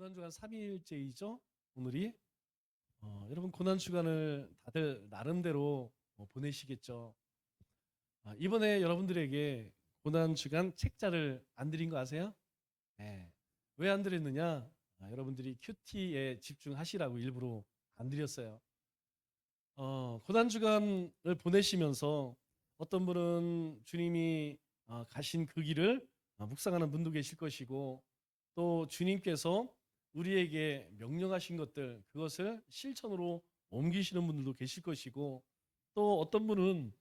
고난주간 3일째이죠. 오늘이 여러분 고난주간을 다들 나름대로 보내시겠죠. 이번에 여러분들에게 고난주간 책자를 안 드린 거 아세요? 네. 왜 안 드렸느냐? 여러분들이 큐티에 집중하시라고 일부러 안 드렸어요. 고난주간을 보내시면서 어떤 분은 주님이 가신 그 길을 묵상하는 분도 계실 것이고, 또 주님께서 우리에게 명령하신 것들, 그것을 실천으로 옮기시는 분들도 계실 것이고, 또 어떤 분은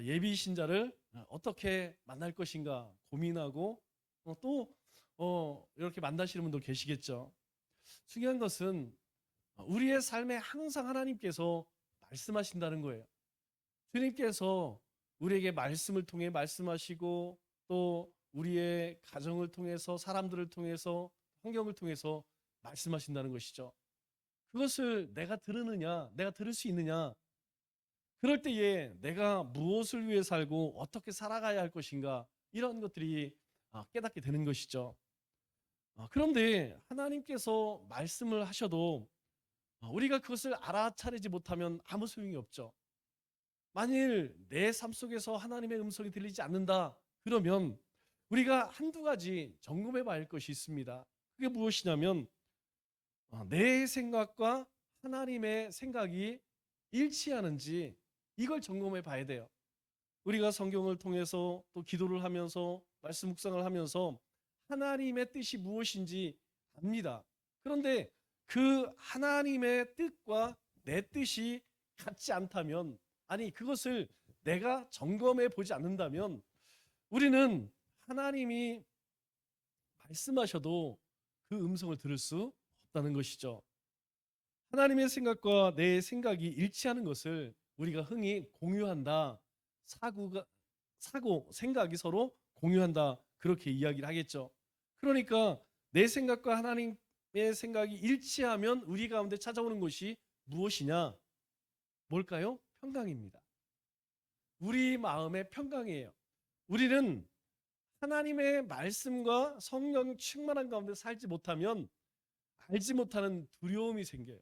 예비 신자를 어떻게 만날 것인가 고민하고 또 이렇게 만나시는 분도 계시겠죠. 중요한 것은 우리의 삶에 항상 하나님께서 말씀하신다는 거예요. 주님께서 우리에게 말씀을 통해 말씀하시고, 또 우리의 가정을 통해서, 사람들을 통해서, 환경을 통해서 말씀하신다는 것이죠. 그것을 내가 들으느냐, 내가 들을 수 있느냐, 그럴 때에 내가 무엇을 위해 살고 어떻게 살아가야 할 것인가, 이런 것들이 깨닫게 되는 것이죠. 그런데 하나님께서 말씀을 하셔도 우리가 그것을 알아차리지 못하면 아무 소용이 없죠. 만일 내 삶 속에서 하나님의 음성이 들리지 않는다, 그러면 우리가 한두 가지 점검해 봐야 할 것이 있습니다. 그게 무엇이냐면 내 생각과 하나님의 생각이 일치하는지, 이걸 점검해 봐야 돼요. 우리가 성경을 통해서 또 기도를 하면서 말씀 묵상을 하면서 하나님의 뜻이 무엇인지 압니다. 그런데 그 하나님의 뜻과 내 뜻이 같지 않다면, 아니 그것을 내가 점검해 보지 않는다면, 우리는 하나님이 말씀하셔도 그 음성을 들을 수 없다는 것이죠. 하나님의 생각과 내 생각이 일치하는 것을 우리가 흔히 공유한다, 사고 생각이 서로 공유한다, 그렇게 이야기를 하겠죠. 그러니까 내 생각과 하나님의 생각이 일치하면 우리 가운데 찾아오는 것이 무엇이냐? 뭘까요? 평강입니다. 우리 마음의 평강이에요. 우리는 하나님의 말씀과 성령 충만한 가운데 살지 못하면 알지 못하는 두려움이 생겨요.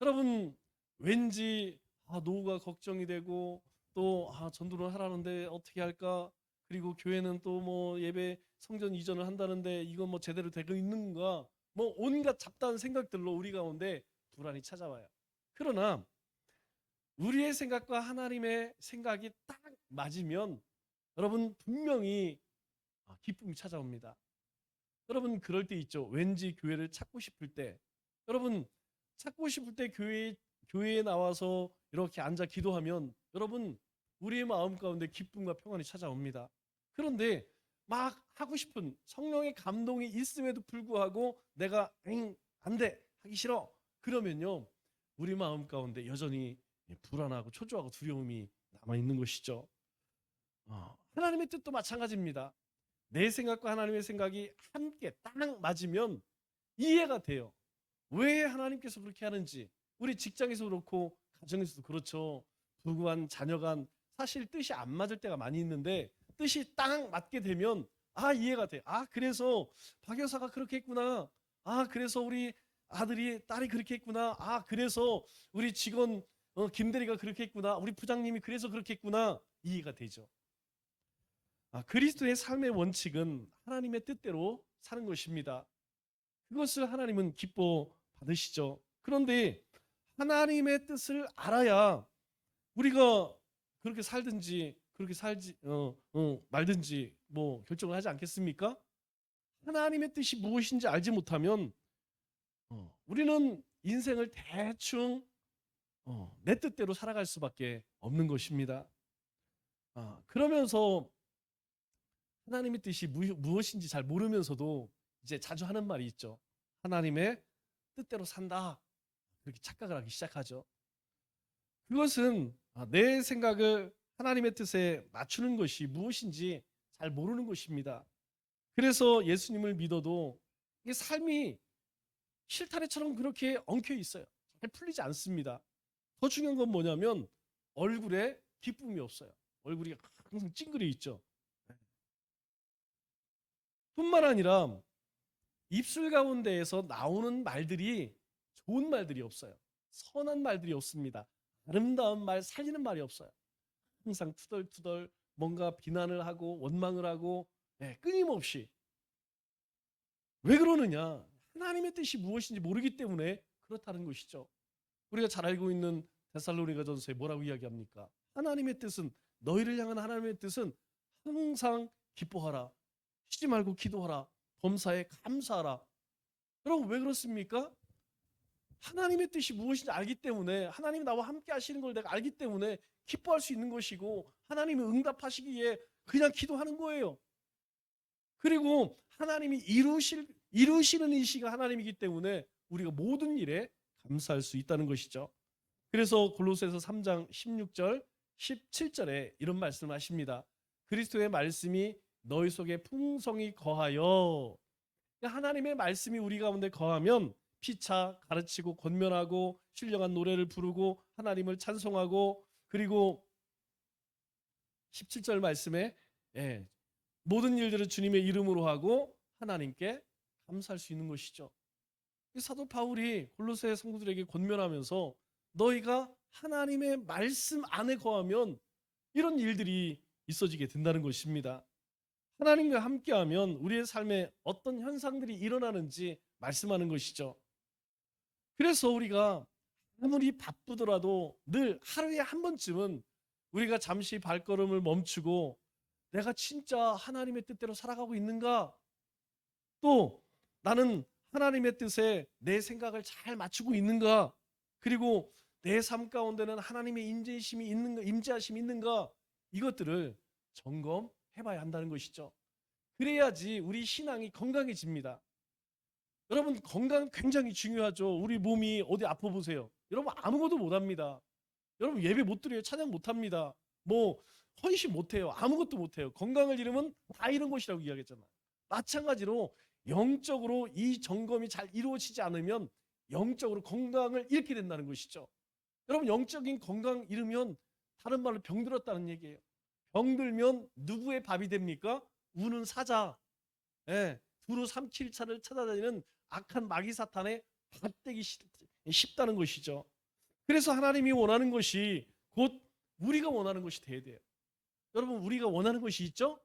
여러분, 왠지 노후가 걱정이 되고, 또 전도를 하라는데 어떻게 할까? 그리고 교회는 또 뭐 예배 성전 이전을 한다는데 이건 뭐 제대로 되고 있는가? 뭐 온갖 잡다한 생각들로 우리 가운데 불안이 찾아와요. 그러나 우리의 생각과 하나님의 생각이 딱 맞으면 여러분 분명히 기쁨이 찾아옵니다. 여러분 그럴 때 있죠. 왠지 교회를 찾고 싶을 때, 여러분 찾고 싶을 때 교회에 나와서 이렇게 앉아 기도하면 여러분 우리의 마음 가운데 기쁨과 평안이 찾아옵니다. 그런데 막 하고 싶은 성령의 감동이 있음에도 불구하고 내가 안 돼, 하기 싫어, 그러면요 우리 마음 가운데 여전히 불안하고 초조하고 두려움이 남아 있는 것이죠. 하나님의 뜻도 마찬가지입니다. 내 생각과 하나님의 생각이 함께 딱 맞으면 이해가 돼요. 왜 하나님께서 그렇게 하는지. 우리 직장에서도 그렇고 가정에서도 그렇죠. 부부간 자녀간 사실 뜻이 안 맞을 때가 많이 있는데 뜻이 딱 맞게 되면 이해가 돼. 그래서 박 여사가 그렇게 했구나. 그래서 우리 아들이 딸이 그렇게 했구나. 그래서 우리 직원 김대리가 그렇게 했구나. 우리 부장님이 그래서 그렇게 했구나. 이해가 되죠. 그리스도의 삶의 원칙은 하나님의 뜻대로 사는 것입니다. 그것을 하나님은 기뻐 받으시죠. 그런데 하나님의 뜻을 알아야 우리가 그렇게 살든지 그렇게 살지 말든지 뭐 결정을 하지 않겠습니까? 하나님의 뜻이 무엇인지 알지 못하면 우리는 인생을 대충 내 뜻대로 살아갈 수밖에 없는 것입니다. 그러면서 하나님의 뜻이 무엇인지 잘 모르면서도 이제 자주 하는 말이 있죠. 하나님의 뜻대로 산다, 그렇게 착각을 하기 시작하죠. 그것은 내 생각을 하나님의 뜻에 맞추는 것이 무엇인지 잘 모르는 것입니다. 그래서 예수님을 믿어도 이게 삶이 실타래처럼 그렇게 엉켜 있어요. 잘 풀리지 않습니다. 더 중요한 건 뭐냐면 얼굴에 기쁨이 없어요. 얼굴이 항상 찡그려 있죠. 뿐만 아니라 입술 가운데에서 나오는 말들이 좋은 말들이 없어요. 선한 말들이 없습니다. 아름다운 말, 살리는 말이 없어요. 항상 투덜투덜 뭔가 비난을 하고 원망을 하고 끊임없이. 왜 그러느냐? 하나님의 뜻이 무엇인지 모르기 때문에 그렇다는 것이죠. 우리가 잘 알고 있는 데살로니가전서에 뭐라고 이야기합니까? 하나님의 뜻은, 너희를 향한 하나님의 뜻은 항상 기뻐하라, 쉬지 말고 기도하라, 범사에 감사하라. 여러분 왜 그렇습니까? 하나님의 뜻이 무엇인지 알기 때문에, 하나님이 나와 함께 하시는 걸 내가 알기 때문에 기뻐할 수 있는 것이고, 하나님이 응답하시기에 그냥 기도하는 거예요. 그리고 하나님이 이루시는 이시가 하나님이기 때문에 우리가 모든 일에 감사할 수 있다는 것이죠. 그래서 골로새서 3장 16절 17절에 이런 말씀을 하십니다. 그리스도의 말씀이 너희 속에 풍성히 거하여. 하나님의 말씀이 우리 가운데 거하면 피차 가르치고 권면하고 신령한 노래를 부르고 하나님을 찬송하고, 그리고 17절 말씀에 모든 일들을 주님의 이름으로 하고 하나님께 감사할 수 있는 것이죠. 사도 바울이 골로새 성도들에게 권면하면서 너희가 하나님의 말씀 안에 거하면 이런 일들이 있어지게 된다는 것입니다. 하나님과 함께하면 우리의 삶에 어떤 현상들이 일어나는지 말씀하는 것이죠. 그래서 우리가 아무리 바쁘더라도 늘 하루에 한 번쯤은 우리가 잠시 발걸음을 멈추고 내가 진짜 하나님의 뜻대로 살아가고 있는가? 또 나는 하나님의 뜻에 내 생각을 잘 맞추고 있는가? 그리고 내 삶 가운데는 하나님의 임재하심이 있는가? 이것들을 점검해봐야 한다는 것이죠. 그래야지 우리 신앙이 건강해집니다. 여러분, 건강 굉장히 중요하죠. 우리 몸이 어디 아파 보세요. 여러분 아무것도 못합니다. 여러분 예배 못 드려요. 찬양 못합니다. 뭐 헌신 못해요. 아무것도 못해요. 건강을 잃으면 다 잃은 것이라고 이야기했잖아요. 마찬가지로 영적으로 이 점검이 잘 이루어지지 않으면 영적으로 건강을 잃게 된다는 것이죠. 여러분 영적인 건강 잃으면 다른 말로 병들었다는 얘기예요. 병들면 누구의 밥이 됩니까? 우는 사자, 두루 삼킬 차를 찾아다니는 악한 마귀 사탄의 밭되기 쉽다는 것이죠. 그래서 하나님이 원하는 것이 곧 우리가 원하는 것이 돼야 돼요. 여러분 우리가 원하는 것이 있죠?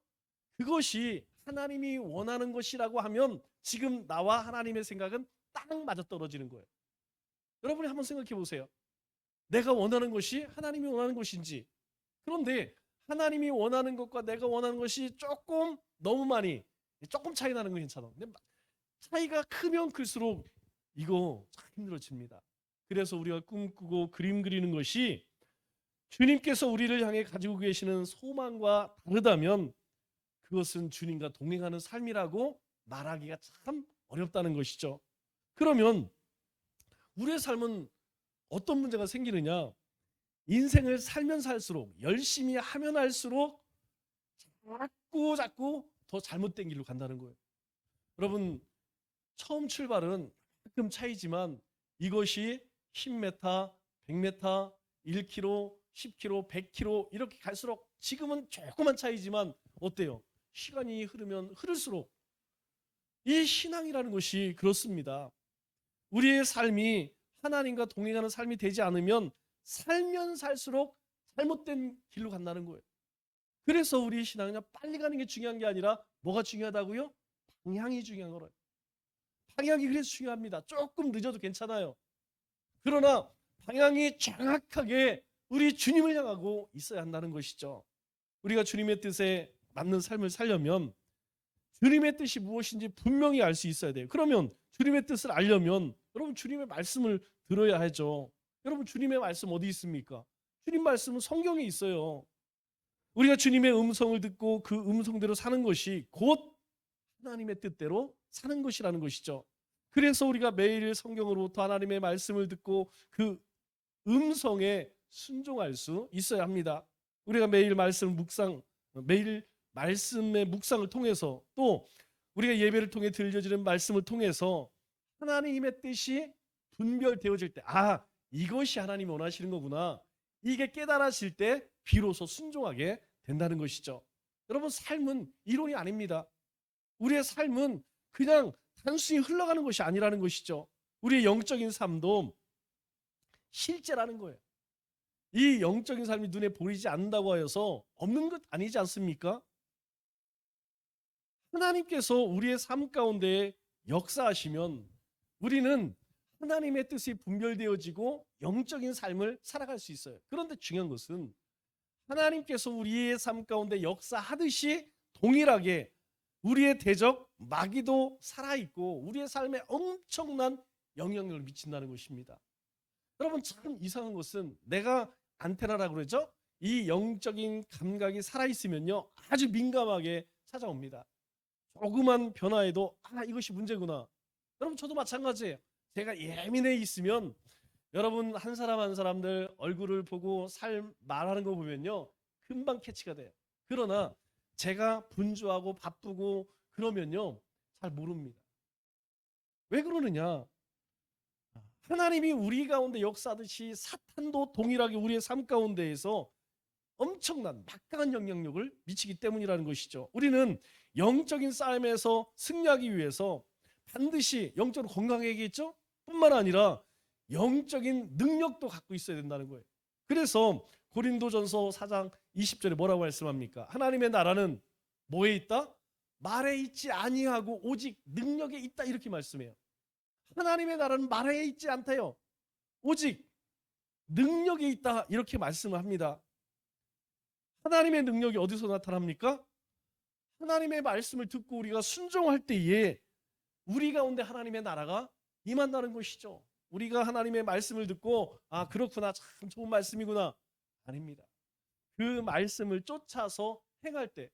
그것이 하나님이 원하는 것이라고 하면 지금 나와 하나님의 생각은 딱 맞아떨어지는 거예요. 여러분이 한번 생각해 보세요. 내가 원하는 것이 하나님이 원하는 것인지. 그런데 하나님이 원하는 것과 내가 원하는 것이 조금 너무 많이 조금 차이 나는 건 괜찮아. 근데 차이가 크면 클수록 이거 참 힘들어집니다. 그래서 우리가 꿈꾸고 그림 그리는 것이 주님께서 우리를 향해 가지고 계시는 소망과 다르다면 그것은 주님과 동행하는 삶이라고 말하기가 참 어렵다는 것이죠. 그러면 우리의 삶은 어떤 문제가 생기느냐? 인생을 살면 살수록, 열심히 하면 할수록 자꾸 더 잘못된 길로 간다는 거예요. 여러분 처음 출발은 조금 차이지만 이것이 10m, 100m, 1km, 10km, 100km 이렇게 갈수록 지금은 조그만 차이지만 어때요? 시간이 흐르면 흐를수록 이 신앙이라는 것이 그렇습니다. 우리의 삶이 하나님과 동행하는 삶이 되지 않으면 살면 살수록 잘못된 길로 간다는 거예요. 그래서 우리 신앙은 빨리 가는 게 중요한 게 아니라 뭐가 중요하다고요? 방향이 중요한 거예요. 방향이 그래서 중요합니다. 조금 늦어도 괜찮아요. 그러나 방향이 정확하게 우리 주님을 향하고 있어야 한다는 것이죠. 우리가 주님의 뜻에 맞는 삶을 살려면 주님의 뜻이 무엇인지 분명히 알 수 있어야 돼요. 그러면 주님의 뜻을 알려면 여러분 주님의 말씀을 들어야 하죠. 여러분 주님의 말씀 어디 있습니까? 주님 말씀은 성경에 있어요. 우리가 주님의 음성을 듣고 그 음성대로 사는 것이 곧 하나님의 뜻대로 사는 것이라는 것이죠. 그래서 우리가 매일 성경으로부터 하나님의 말씀을 듣고 그 음성에 순종할 수 있어야 합니다. 우리가 매일 매일 말씀의 묵상을 통해서 또 우리가 예배를 통해 들려지는 말씀을 통해서 하나님의 뜻이 분별되어질 때 이것이 하나님이 원하시는 거구나. 이게 깨달아질 때 비로소 순종하게 된다는 것이죠. 여러분 삶은 이론이 아닙니다. 우리의 삶은 그냥 단순히 흘러가는 것이 아니라는 것이죠. 우리의 영적인 삶도 실제라는 거예요. 이 영적인 삶이 눈에 보이지 않는다고 하여서 없는 것 아니지 않습니까? 하나님께서 우리의 삶 가운데 역사하시면 우리는 하나님의 뜻이 분별되어지고 영적인 삶을 살아갈 수 있어요. 그런데 중요한 것은 하나님께서 우리의 삶 가운데 역사하듯이 동일하게 우리의 대적 마귀도 살아있고 우리의 삶에 엄청난 영향력을 미친다는 것입니다. 여러분, 참 이상한 것은 내가 안테나라고 그러죠? 이 영적인 감각이 살아있으면요 아주 민감하게 찾아옵니다. 조그만 변화에도 이것이 문제구나. 여러분, 저도 마찬가지예요. 제가 예민해 있으면 여러분, 한 사람 한 사람들 얼굴을 보고 말하는 거 보면요 금방 캐치가 돼요. 그러나 제가 분주하고 바쁘고 그러면요 잘 모릅니다. 왜 그러느냐? 하나님이 우리 가운데 역사하듯이 사탄도 동일하게 우리의 삶 가운데에서 엄청난 막강한 영향력을 미치기 때문이라는 것이죠. 우리는 영적인 싸움에서 승리하기 위해서 반드시 영적으로 건강해야겠죠? 뿐만 아니라 영적인 능력도 갖고 있어야 된다는 거예요. 그래서 고린도전서 4장 20절에 뭐라고 말씀합니까? 하나님의 나라는 뭐에 있다? 말에 있지 아니하고 오직 능력에 있다, 이렇게 말씀해요. 하나님의 나라는 말에 있지 않다요. 오직 능력에 있다, 이렇게 말씀을 합니다. 하나님의 능력이 어디서 나타납니까? 하나님의 말씀을 듣고 우리가 순종할 때에 우리 가운데 하나님의 나라가 임한다는 것이죠. 우리가 하나님의 말씀을 듣고 그렇구나, 참 좋은 말씀이구나, 아닙니다. 그 말씀을 쫓아서 행할 때,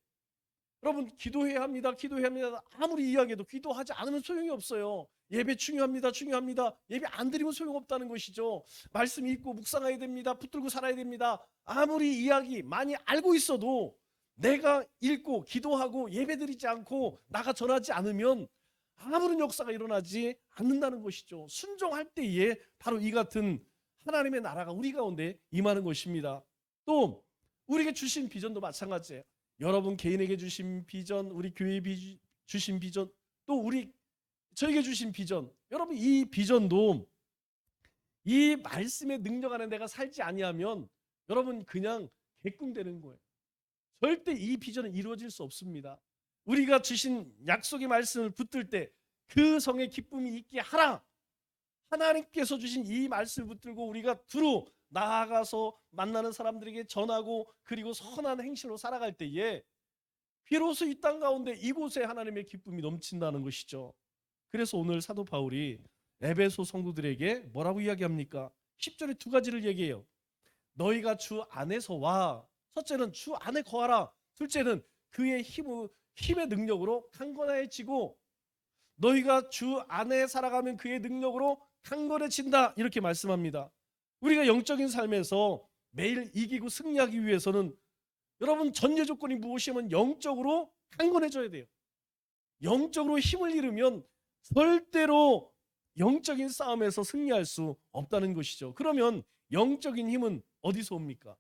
여러분, 기도해야 합니다, 기도해야 합니다, 아무리 이야기해도 기도하지 않으면 소용이 없어요. 예배 중요합니다, 중요합니다. 예배 안 드리면 소용없다는 것이죠. 말씀 읽고 묵상해야 됩니다, 붙들고 살아야 됩니다. 아무리 이야기 많이 알고 있어도 내가 읽고 기도하고 예배 드리지 않고 나가 전하지 않으면 아무런 역사가 일어나지 않는다는 것이죠. 순종할 때에 바로 이 같은 하나님의 나라가 우리 가운데 임하는 것입니다. 또 우리에게 주신 비전도 마찬가지예요. 여러분 개인에게 주신 비전, 우리 교회에 주신 비전, 또 저에게 주신 비전, 여러분 이 비전도 이 말씀의 능력 안에 내가 살지 아니하면 여러분 그냥 개꿈되는 거예요. 절대 이 비전은 이루어질 수 없습니다. 우리가 주신 약속의 말씀을 붙들 때 그 성에 기쁨이 있게 하라. 하나님께서 주신 이 말씀을 붙들고 우리가 두루 나아가서 만나는 사람들에게 전하고 그리고 선한 행실로 살아갈 때에 비로소 이 땅 가운데 이곳에 하나님의 기쁨이 넘친다는 것이죠. 그래서 오늘 사도 바울이 에베소 성도들에게 뭐라고 이야기합니까? 10절에 두 가지를 얘기해요. 너희가 주 안에서 와. 첫째는 주 안에 거하라. 둘째는 그의 힘의 능력으로 강건해지고, 너희가 주 안에 살아가면 그의 능력으로 강건해진다, 이렇게 말씀합니다. 우리가 영적인 삶에서 매일 이기고 승리하기 위해서는 여러분 전제 조건이 무엇이면 영적으로 강건해져야 돼요. 영적으로 힘을 잃으면 절대로 영적인 싸움에서 승리할 수 없다는 것이죠. 그러면 영적인 힘은 어디서 옵니까?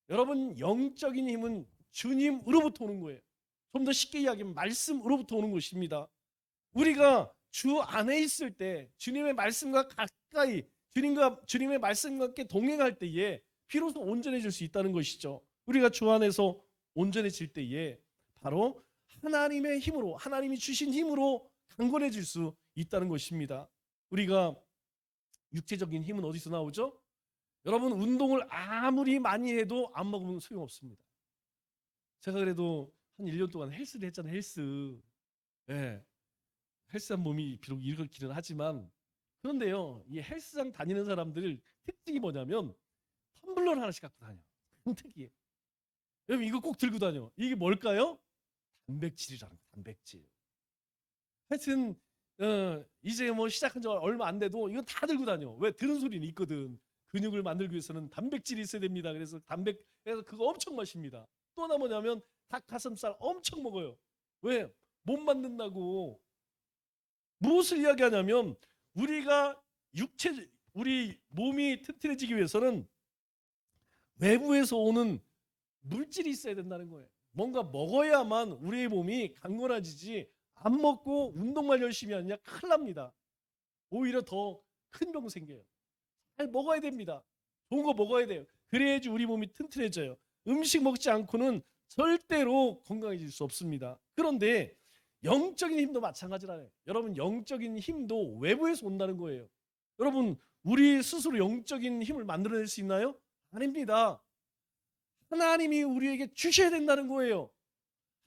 여러분, 영적인 힘은 주님으로부터 오는 거예요. 좀 더 쉽게 이야기하면 말씀으로부터 오는 것입니다. 우리가 주 안에 있을 때 주님의 말씀과 가까이 주님의 말씀과 함께 동행할 때에 비로소 온전해질 수 있다는 것이죠. 우리가 주 안에서 온전해질 때에 바로 하나님의 힘으로, 하나님이 주신 힘으로 강건해질 수 있다는 것입니다. 우리가 육체적인 힘은 어디서 나오죠? 여러분, 운동을 아무리 많이 해도 안 먹으면 소용없습니다. 제가 그래도 한 1년 동안 헬스를 했잖아요. 예. 헬스한 몸이 비록 일으키는 하지만, 그런데요, 이 헬스장 다니는 사람들 특징이 뭐냐면 텀블러를 하나씩 갖고 다녀. 특이해. 여러분, 이거 꼭 들고 다녀. 이게 뭘까요? 단백질이라는 거예요. 단백질. 하여튼 이제 뭐 시작한 지 얼마 안 돼도 이거 다 들고 다녀. 왜? 들은 소리는 있거든. 근육을 만들기 위해서는 단백질이 있어야 됩니다. 그래서 그거 엄청 마십니다. 또 하나 뭐냐면 닭 가슴살 엄청 먹어요. 왜? 몸 만든다고. 무엇을 이야기하냐면 우리 몸이 튼튼해지기 위해서는 외부에서 오는 물질이 있어야 된다는 거예요. 뭔가 먹어야만 우리의 몸이 강건해지지 안 먹고 운동만 열심히 하느냐 큰일 납니다. 오히려 더 큰 병 생겨요. 잘 먹어야 됩니다. 좋은 거 먹어야 돼요. 그래야지 우리 몸이 튼튼해져요. 음식 먹지 않고는 절대로 건강해질 수 없습니다. 그런데 영적인 힘도 마찬가지라요. 여러분, 영적인 힘도 외부에서 온다는 거예요. 여러분, 우리 스스로 영적인 힘을 만들어낼 수 있나요? 아닙니다. 하나님이 우리에게 주셔야 된다는 거예요.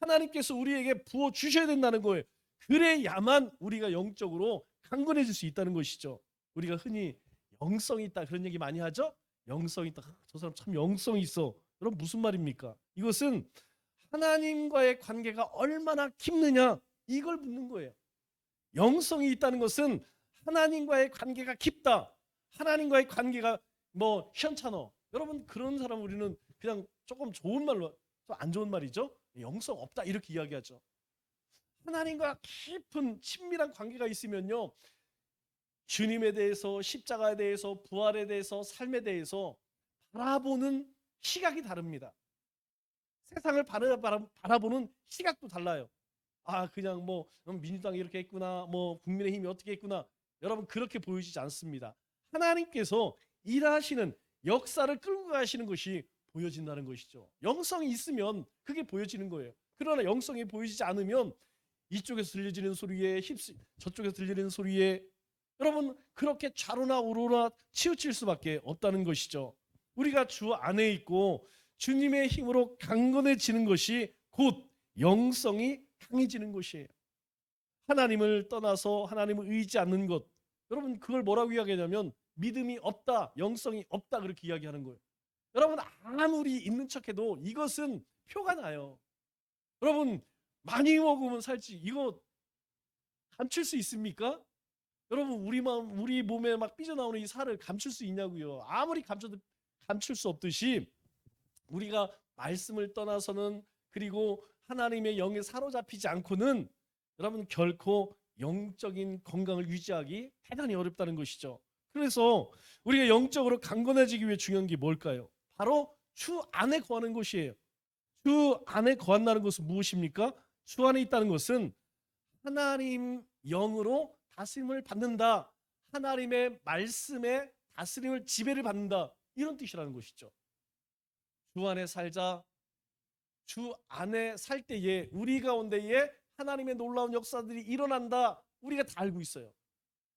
하나님께서 우리에게 부어 주셔야 된다는 거예요. 그래야만 우리가 영적으로 강건해질 수 있다는 것이죠. 우리가 흔히 영성이 있다 그런 얘기 많이 하죠. 영성이 있다. 저 사람 참 영성이 있어. 여러분, 무슨 말입니까? 이것은 하나님과의 관계가 얼마나 깊느냐 이걸 묻는 거예요. 영성이 있다는 것은 하나님과의 관계가 깊다. 하나님과의 관계가 뭐 현찮어. 여러분, 그런 사람 우리는 그냥 조금 좋은 말로, 또 안 좋은 말이죠. 영성 없다 이렇게 이야기하죠. 하나님과 깊은 친밀한 관계가 있으면요, 주님에 대해서, 십자가에 대해서, 부활에 대해서, 삶에 대해서 바라보는 시각이 다릅니다. 세상을 바라보는 시각도 달라요. 아, 그냥 뭐 민주당이 이렇게 했구나, 뭐 국민의힘이 어떻게 했구나. 여러분, 그렇게 보여지지 않습니다. 하나님께서 일하시는 역사를 끌고 가시는 것이 보여진다는 것이죠. 영성이 있으면 그게 보여지는 거예요. 그러나 영성이 보여지지 않으면 이쪽에서 들려지는 소리에 저쪽에서 들리는 소리에 여러분, 그렇게 좌로나 우로나 치우칠 수밖에 없다는 것이죠. 우리가 주 안에 있고 주님의 힘으로 강건해지는 것이 곧 영성이 강해지는 것이에요. 하나님을 떠나서 하나님을 의지 않는 것, 여러분, 그걸 뭐라고 이야기하냐면 믿음이 없다, 영성이 없다 그렇게 이야기하는 거예요. 여러분, 아무리 있는 척해도 이것은 표가 나요. 여러분, 많이 먹으면 살찌, 이거 감출 수 있습니까? 여러분, 우리 몸에 막 삐져나오는 이 살을 감출 수 있냐고요. 아무리 감춰도 감출 수 없듯이 우리가 말씀을 떠나서는, 그리고 하나님의 영에 사로잡히지 않고는 여러분 결코 영적인 건강을 유지하기 대단히 어렵다는 것이죠. 그래서 우리가 영적으로 강건해지기 위해 중요한 게 뭘까요? 바로 주 안에 거하는 것이에요. 주 안에 거한다는 것은 무엇입니까? 주 안에 있다는 것은 하나님 영으로 다스림을 받는다. 하나님의 말씀에 다스림을, 지배를 받는다. 이런 뜻이라는 것이죠. 주 안에 살자. 주 안에 살 때에 우리 가운데에 하나님의 놀라운 역사들이 일어난다. 우리가 다 알고 있어요.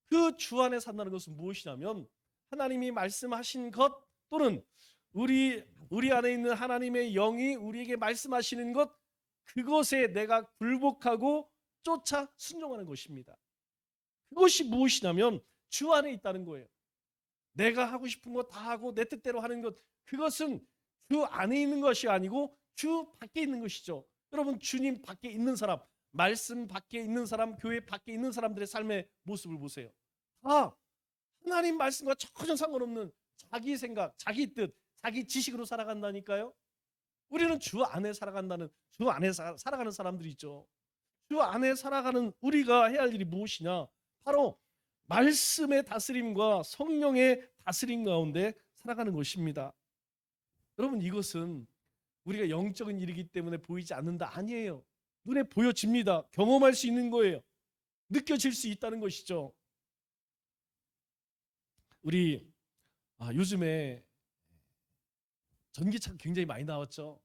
그 주 안에 산다는 것은 무엇이냐면 하나님이 말씀하신 것, 또는 우리 안에 있는 하나님의 영이 우리에게 말씀하시는 것, 그것에 내가 굴복하고 쫓아 순종하는 것입니다. 그것이 무엇이냐면 주 안에 있다는 거예요. 내가 하고 싶은 거 다 하고 내 뜻대로 하는 것, 그것은 주 안에 있는 것이 아니고 주 밖에 있는 것이죠. 여러분, 주님 밖에 있는 사람, 말씀 밖에 있는 사람, 교회 밖에 있는 사람들의 삶의 모습을 보세요. 다 하나님 말씀과 전혀 상관없는 자기 생각, 자기 뜻, 자기 지식으로 살아간다니까요. 우리는 주 안에 살아간다는, 주 안에 살아가는 사람들이 있죠. 주 안에 살아가는 우리가 해야 할 일이 무엇이냐? 바로 말씀의 다스림과 성령의 다스림 가운데 살아가는 것입니다. 여러분, 이것은 우리가 영적인 일이기 때문에 보이지 않는다 아니에요. 눈에 보여집니다. 경험할 수 있는 거예요. 느껴질 수 있다는 것이죠. 우리 요즘에 전기차가 굉장히 많이 나왔죠.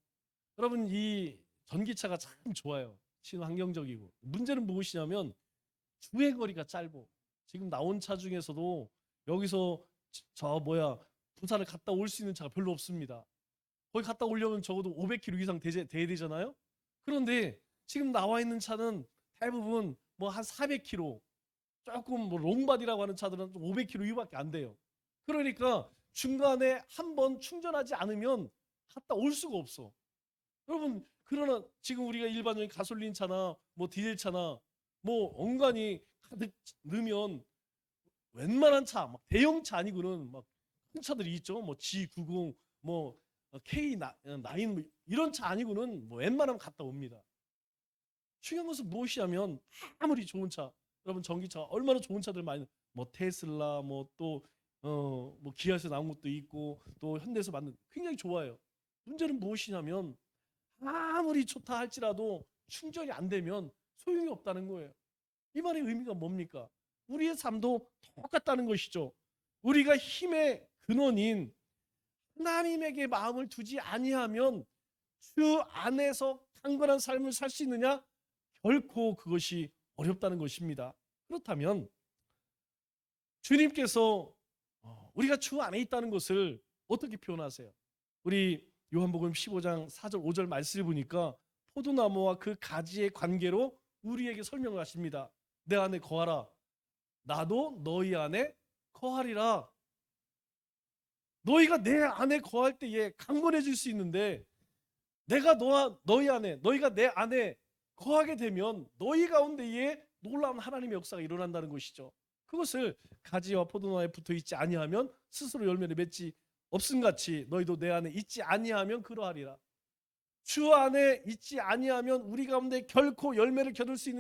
여러분, 이 전기차가 참 좋아요. 친환경적이고. 문제는 무엇이냐면 주행거리가 짧고, 지금 나온 차 중에서도 여기서 부산을 갔다 올 수 있는 차가 별로 없습니다. 거기 갔다 오려면 적어도 500km 이상 돼야 되잖아요. 그런데 지금 나와 있는 차는 대부분 뭐 한 400km, 조금 뭐 롱바디라고 하는 차들은 500km 이후밖에 안 돼요. 그러니까 중간에 한번 충전하지 않으면 갔다 올 수가 없어. 여러분, 그러나 지금 우리가 일반적인 가솔린 차나 뭐 디젤 차나 뭐 엉간이 가득 넣으면 웬만한 차, 막 대형 차 아니고는 막 큰 차들이 있죠. 뭐 G90, 뭐 K9 뭐 이런 차 아니고는 뭐 웬만하면 갔다 옵니다. 중요한 것은 무엇이냐면 아무리 좋은 차, 여러분 전기차 얼마나 좋은 차들 많이, 뭐 테슬라, 뭐 또 뭐 기아에서 나온 것도 있고 또 현대에서 만든, 굉장히 좋아요. 문제는 무엇이냐면 아무리 좋다 할지라도 충전이 안 되면 소용이 없다는 거예요. 이 말의 의미가 뭡니까? 우리의 삶도 똑같다는 것이죠. 우리가 힘의 근원인 하나님에게 마음을 두지 아니하면 주 안에서 강건한 삶을 살 수 있느냐? 결코 그것이 어렵다는 것입니다. 그렇다면 주님께서 우리가 주 안에 있다는 것을 어떻게 표현하세요? 우리 요한복음 15장 4절 5절 말씀을 보니까 포도나무와 그 가지의 관계로 우리에게 설명을 하십니다. 내 안에 거하라. 나도 너희 안에 거하리라. 너희가 내 안에 거할 때에 강건해질 수 있는데 내가 너희 안에, 너희가 내 안에 거하게 되면 너희 가운데에 놀라운 하나님의 역사가 일어난다는 것이죠. 그것을 가지와 포도나무에 붙어 있지 아니하면 스스로 열매를 맺지 없음같이 너희도 내 안에 있지 아니하면 그러하리라. 주 안에 있지 아니하면 우리 가운데 결코 열매를 거둘 수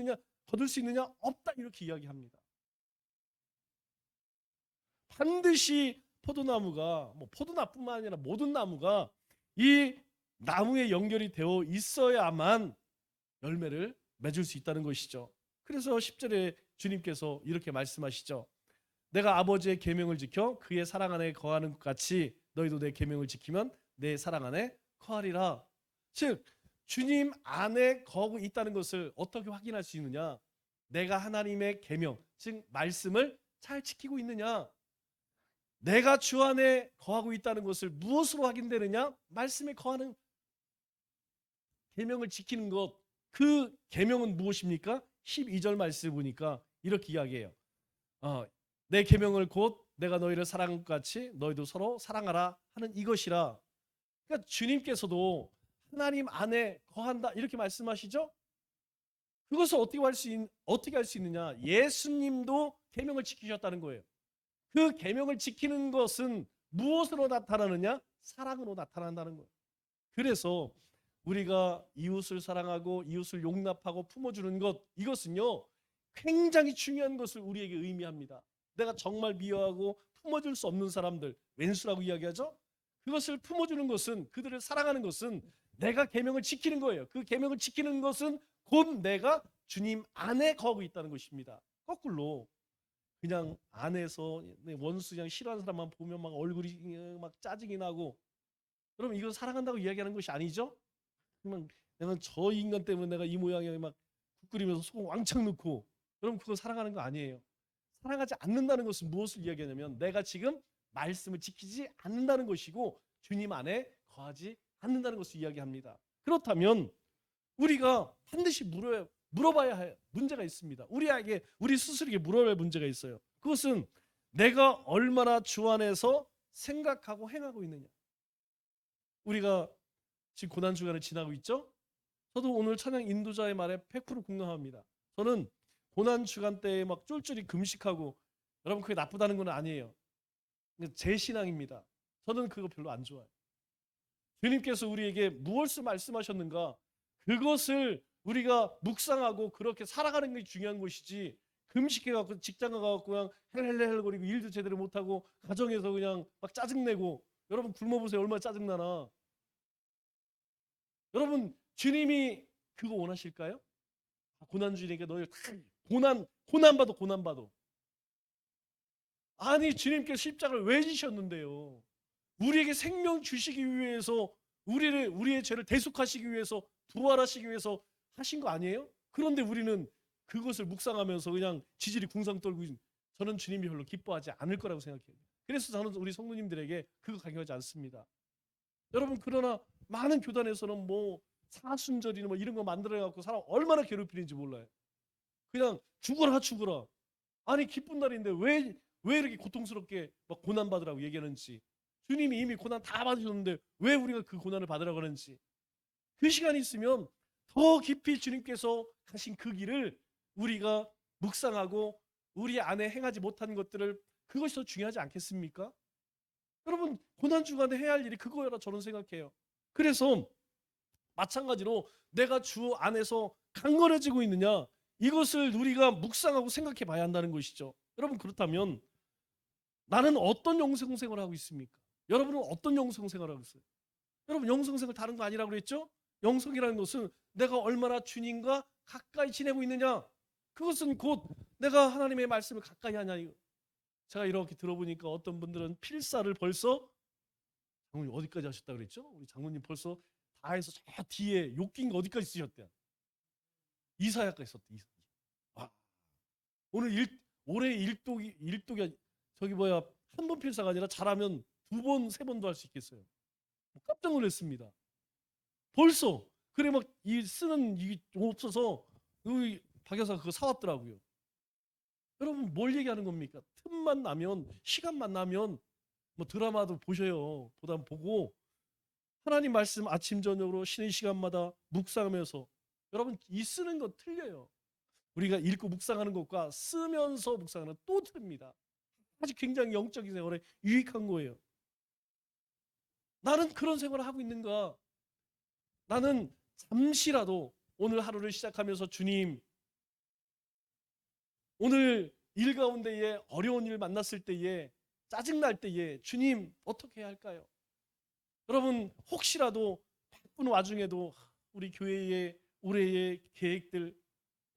있느냐 없다, 이렇게 이야기합니다. 반드시 포도나무가 포도나뿐만 아니라 모든 나무가 이 나무에 연결이 되어 있어야만 열매를 맺을 수 있다는 것이죠. 그래서 10절에 주님께서 이렇게 말씀하시죠. 내가 아버지의 계명을 지켜 그의 사랑 안에 거하는 것 같이 너희도 내 계명을 지키면 내 사랑 안에 거하리라. 즉 주님 안에 거하고 있다는 것을 어떻게 확인할 수 있느냐? 내가 하나님의 계명, 즉 말씀을 잘 지키고 있느냐? 내가 주 안에 거하고 있다는 것을 무엇으로 확인되느냐? 말씀에 거하는 계명을 지키는 것. 그 계명은 무엇입니까? 12절 말씀을 보니까 이렇게 이야기해요. 내 계명을 곧 내가 너희를 사랑한 것 같이 너희도 서로 사랑하라 하는 이것이라. 그러니까 주님께서도 하나님 안에 거한다 이렇게 말씀하시죠. 그것을 어떻게 할 수 있느냐? 예수님도 계명을 지키셨다는 거예요. 그 계명을 지키는 것은 무엇으로 나타나느냐? 사랑으로 나타난다는 거예요. 그래서 우리가 이웃을 사랑하고 이웃을 용납하고 품어주는 것, 이것은요 굉장히 중요한 것을 우리에게 의미합니다. 내가 정말 미워하고 품어줄 수 없는 사람들, 왼수라고 이야기하죠. 그것을 품어주는 것은, 그들을 사랑하는 것은 내가 계명을 지키는 거예요. 그 계명을 지키는 것은 곧 내가 주님 안에 거하고 있다는 것입니다. 거꾸로 그냥 안에서 원수 그냥 싫어하는 사람만 보면 막 얼굴이 막 짜증이 나고, 그럼 이거 사랑한다고 이야기하는 것이 아니죠? 내가 저 인간 때문에 내가 이 모양이야 막 국 끓이면서 소금 왕창 넣고, 그럼 그거 사랑하는 거 아니에요. 사랑하지 않는다는 것은 무엇을 이야기하냐면 내가 지금 말씀을 지키지 않는다는 것이고 주님 안에 거하지 않는다는 것을 이야기합니다. 그렇다면 우리가 반드시 물어봐야 할 문제가 있습니다. 우리 스스로에게 물어봐야 할 문제가 있어요. 그것은 내가 얼마나 주 안에서 생각하고 행하고 있느냐. 우리가 지금 고난주간을 지나고 있죠. 저도 오늘 찬양 인도자의 말에 100% 공감합니다. 저는 고난주간 때에 막 쫄쫄이 금식하고, 여러분 그게 나쁘다는 건 아니에요. 제 신앙입니다. 저는 그거 별로 안 좋아요. 주님께서 우리에게 무엇을 말씀하셨는가, 그것을 우리가 묵상하고 그렇게 살아가는 게 중요한 것이지, 금식해갖고 직장 가갖고 그냥 헬헬헬거리고 일도 제대로 못하고 가정에서 그냥 막 짜증내고, 여러분 굶어보세요. 얼마나 짜증나나. 여러분 주님이 그거 원하실까요? 고난주니까 너희 고난 받아. 아니 주님께서 십자가를 왜 지셨는데요? 우리에게 생명 주시기 위해서, 우리의 죄를 대속하시기 위해서, 부활하시기 위해서 하신 거 아니에요? 그런데 우리는 그것을 묵상하면서 그냥 지질이 궁상 떨고, 저는 주님이 별로 기뻐하지 않을 거라고 생각해요. 그래서 저는 우리 성도님들에게 그거 강요하지 않습니다. 여러분 그러나 많은 교단에서는 뭐 사순절이나 뭐 이런 거 만들어갖고 사람 얼마나 괴롭히는지 몰라요. 그냥 죽어라. 아니 기쁜 날인데 왜 이렇게 고통스럽게 막 고난 받으라고 얘기하는지, 주님이 이미 고난 다 받으셨는데 왜 우리가 그 고난을 받으라고 하는지, 그 시간이 있으면 더 깊이 주님께서 가신 그 길을 우리가 묵상하고 우리 안에 행하지 못한 것들을, 그것이 더 중요하지 않겠습니까? 여러분 고난주간에 해야 할 일이 그거라 저는 생각해요. 그래서 마찬가지로 내가 주 안에서 강건해지고 있느냐, 이것을 우리가 묵상하고 생각해 봐야 한다는 것이죠. 여러분 그렇다면 나는 어떤 영성생활을 하고 있습니까? 여러분은 어떤 영성생활을 하고 있어요? 여러분 영성생활 다른 거 아니라고 그랬죠? 영성이라는 것은 내가 얼마나 주님과 가까이 지내고 있느냐? 그것은 곧 내가 하나님의 말씀을 가까이 하냐. 제가 이렇게 들어보니까 어떤 분들은 필사를 벌써, 장모님 어디까지 하셨다 그랬죠? 우리 장모님 벌써 다 해서 저 뒤에 욕긴 거 어디까지 쓰셨대요? 이사야까지 썼대. 와, 올해 일독이 저기 뭐야, 한 번 필사가 아니라 잘하면 2번, 3번도 할 수 있겠어요. 깜짝 놀랐습니다. 벌써. 그래 막 이 쓰는 이게 없어서 우리 박 여사가 그거 사왔더라고요. 여러분 뭘 얘기하는 겁니까? 틈만 나면, 시간만 나면 뭐 드라마도 보셔요. 보고 하나님 말씀 아침 저녁으로 쉬는 시간마다 묵상하면서, 여러분 이 쓰는 거 틀려요. 우리가 읽고 묵상하는 것과 쓰면서 묵상하는 또 틀립니다. 아주 굉장히 영적인 생활에 유익한 거예요. 나는 그런 생활을 하고 있는가? 나는 잠시라도 오늘 하루를 시작하면서 주님, 오늘 일 가운데에 어려운 일 만났을 때에, 짜증날 때에 주님 어떻게 해야 할까요? 여러분 혹시라도 바쁜 와중에도 우리 교회의 올해의 계획들,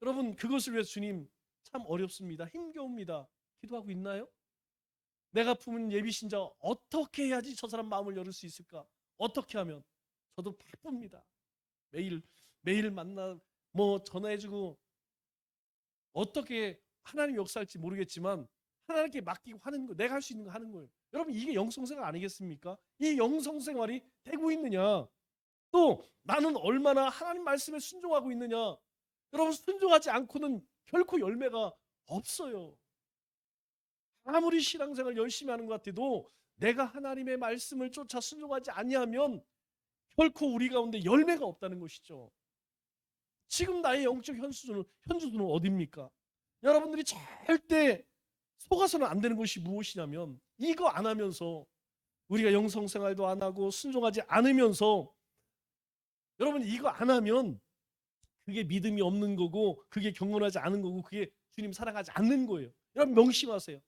여러분 그것을 위해서 주님 참 어렵습니다. 힘겨웁니다. 기도하고 있나요? 내가 품은 예비신자 어떻게 해야지 저 사람 마음을 열을 수 있을까? 어떻게 하면? 저도 바쁩니다. 매일 만나 뭐 전화해주고 어떻게 하나님 역사할지 모르겠지만 하나님께 맡기고 하는 거, 내가 할 수 있는 거 하는 거예요. 여러분 이게 영성생활 아니겠습니까? 이 영성생활이 되고 있느냐? 또 나는 얼마나 하나님 말씀에 순종하고 있느냐? 여러분 순종하지 않고는 결코 열매가 없어요. 아무리 신앙생활 열심히 하는 것 같아도 내가 하나님의 말씀을 쫓아 순종하지 아니하면 결코 우리 가운데 열매가 없다는 것이죠. 지금 나의 영적 현주소는 어디입니까? 여러분들이 절대 속아서는 안 되는 것이 무엇이냐면, 이거 안 하면서 우리가 영성생활도 안 하고 순종하지 않으면서, 여러분 이거 안 하면 그게 믿음이 없는 거고, 그게 경건하지 않은 거고, 그게 주님 사랑하지 않는 거예요. 여러분 명심하세요.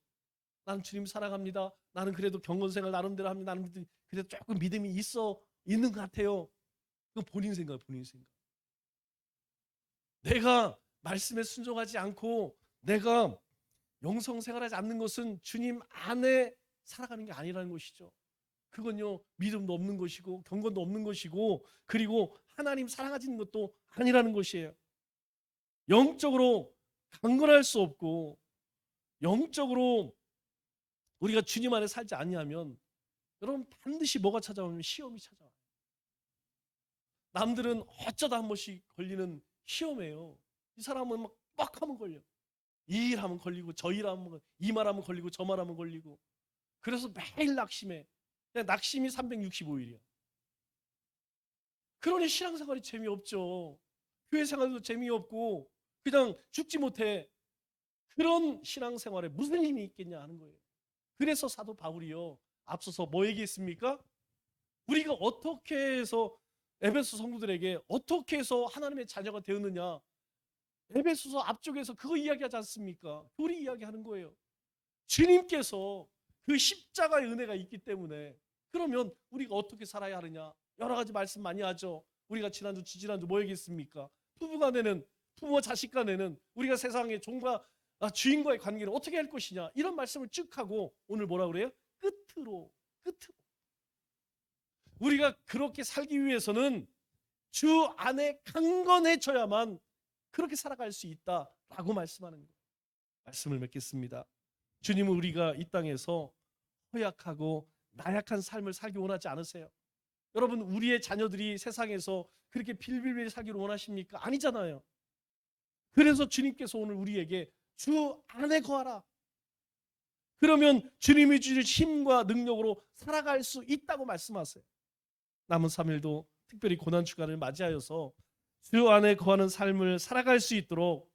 나는 주님 사랑합니다. 나는 그래도 경건생활 나름대로 합니다. 나는 그래도 조금 믿음이 있는 것 같아요. 그건 본인 생각. 내가 말씀에 순종하지 않고 내가 영성생활하지 않는 것은 주님 안에 살아가는 게 아니라는 것이죠. 그건요 믿음도 없는 것이고 경건도 없는 것이고, 그리고 하나님 사랑하지는 것도 아니라는 것이에요. 영적으로 강건할 수 없고 영적으로 우리가 주님 안에 살지 아니하면 여러분 반드시 뭐가 찾아오면 시험이 찾아와요. 남들은 어쩌다 한 번씩 걸리는 시험이에요. 이 사람은 막 하면 걸려. 이 일 하면 걸리고 저 일 하면, 이 말 하면 걸리고 저 말 하면 걸리고. 그래서 매일 낙심해. 낙심이 365일이야. 그러니 신앙생활이 재미없죠. 교회 생활도 재미없고 그냥 죽지 못해. 그런 신앙생활에 무슨 힘이 있겠냐 하는 거예요. 그래서 사도 바울이요 앞서서 뭐 얘기했습니까? 우리가 어떻게 해서 에베소 성도들에게 어떻게 해서 하나님의 자녀가 되었느냐, 에베소서 앞쪽에서 그거 이야기하지 않습니까? 교리 이야기하는 거예요. 주님께서 그 십자가의 은혜가 있기 때문에. 그러면 우리가 어떻게 살아야 하느냐, 여러 가지 말씀 많이 하죠. 우리가 지난주 뭐 얘기했습니까? 부부와 자식 간에는 우리가 세상의 종과 주인과의 관계를 어떻게 할 것이냐, 이런 말씀을 쭉 하고 오늘 뭐라 그래요? 끝으로 우리가 그렇게 살기 위해서는 주 안에 강건해져야만 그렇게 살아갈 수 있다라고 말씀하는 거예요. 말씀을 맺겠습니다. 주님은 우리가 이 땅에서 허약하고 나약한 삶을 살기 원하지 않으세요. 여러분 우리의 자녀들이 세상에서 그렇게 빌빌빌 살기를 원하십니까? 아니잖아요. 그래서 주님께서 오늘 우리에게 주 안에 거하라. 그러면 주님이 주실 힘과 능력으로 살아갈 수 있다고 말씀하세요. 남은 3일도 특별히 고난주간을 맞이하여서 주 안에 거하는 삶을 살아갈 수 있도록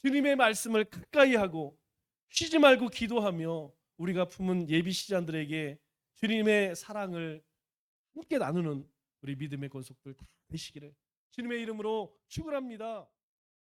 주님의 말씀을 가까이 하고 쉬지 말고 기도하며 우리가 품은 예비시장들에게 주님의 사랑을 함께 나누는 우리 믿음의 권속들 다 되시기를 주님의 이름으로 축원합니다.